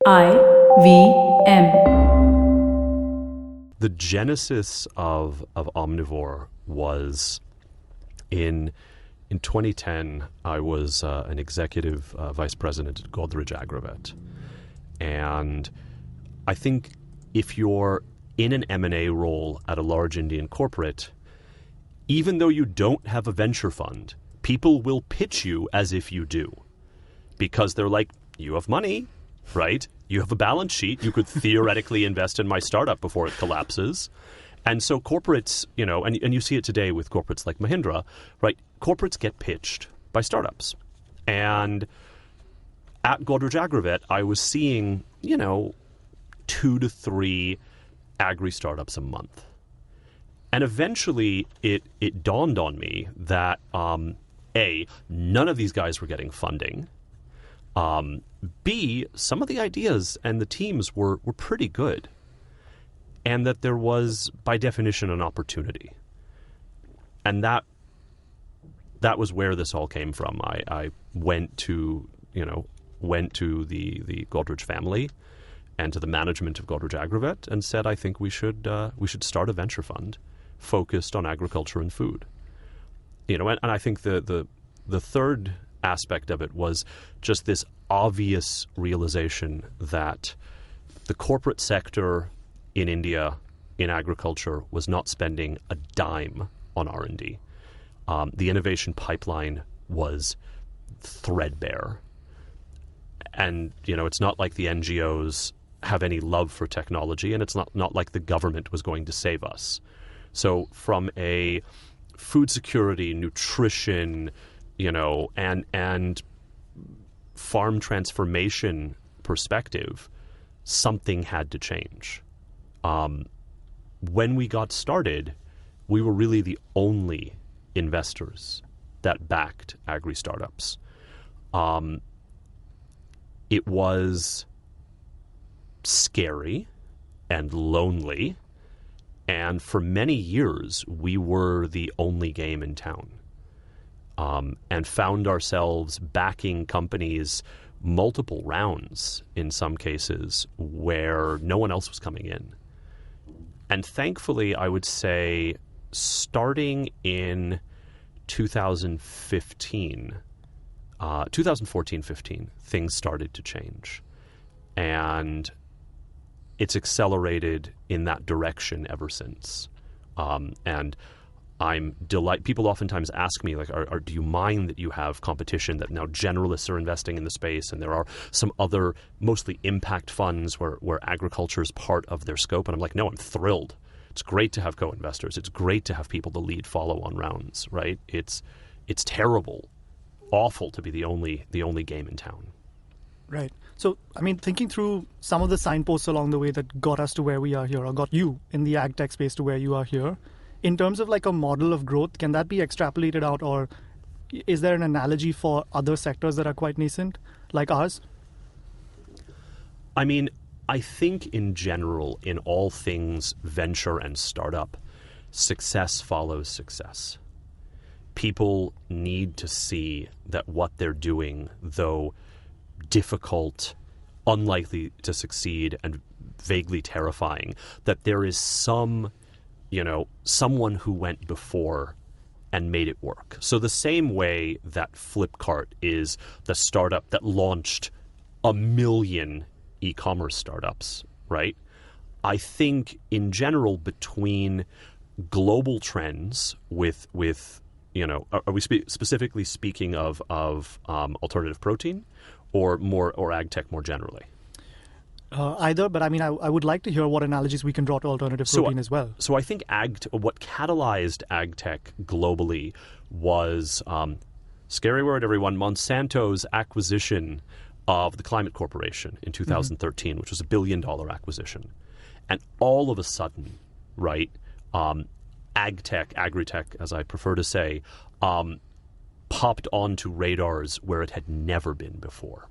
IVM. The genesis of Omnivore was in 2010. I was an executive vice president at Godrej Agrovet. And I think if you're in an M&A role at a large Indian corporate, even though you don't have a venture fund, people will pitch you as if you do. Because they're like, you have money, right? You have a balance sheet. You could theoretically invest in my startup before it collapses. And so corporates, and you see it today with corporates like Mahindra, right? Corporates get pitched by startups. And at Godrej Agrovet, I was seeing, 2 to 3 agri-startups a month. And eventually it dawned on me that, A, none of these guys were getting funding. B, some of the ideas and the teams were pretty good. And that there was, by definition, an opportunity. And that was where this all came from. I went to the Godrej family and to the management of Godrej Agrovet and said, I think we should start a venture fund focused on agriculture and food. And I think the third aspect of it was just this obvious realization that the corporate sector in India in agriculture was not spending a dime on R&D. The innovation pipeline was threadbare. And, it's not like the NGOs have any love for technology, and it's not like the government was going to save us. So from a food security, nutrition, and farm transformation perspective, something had to change. When we got started, we were really the only investors that backed agri-startups. It was scary and lonely, and for many years, we were the only game in town. And found ourselves backing companies multiple rounds in some cases where no one else was coming in. And thankfully, I would say, starting in 2014-15, things started to change. And it's accelerated in that direction ever since. And I'm delighted. People oftentimes ask me, like, do you mind that you have competition, that now generalists are investing in the space, and there are some other mostly impact funds where agriculture is part of their scope? And I'm like, no, I'm thrilled. It's great to have co-investors. It's great to have people to lead follow-on rounds, right? It's terrible, awful to be the only game in town. Right. So, thinking through some of the signposts along the way that got us to where we are here, or got you in the ag tech space to where you are here, in terms of like a model of growth, can that be extrapolated out, or is there an analogy for other sectors that are quite nascent, like ours? I think in general, in all things venture and startup, success follows success. People need to see that what they're doing, though difficult, unlikely to succeed, and vaguely terrifying, that there is someone who went before and made it work. So the same way that Flipkart is the startup that launched 1 million e-commerce startups, right? I think in general, between global trends with are we specifically speaking of alternative protein or ag tech more generally? Either, but I would like to hear what analogies we can draw to alternative protein as well. So I think what catalyzed ag tech globally was, scary word everyone, Monsanto's acquisition of the Climate Corporation in 2013, which was $1 billion acquisition. And all of a sudden, right, agri-tech, as I prefer to say, popped onto radars where it had never been before.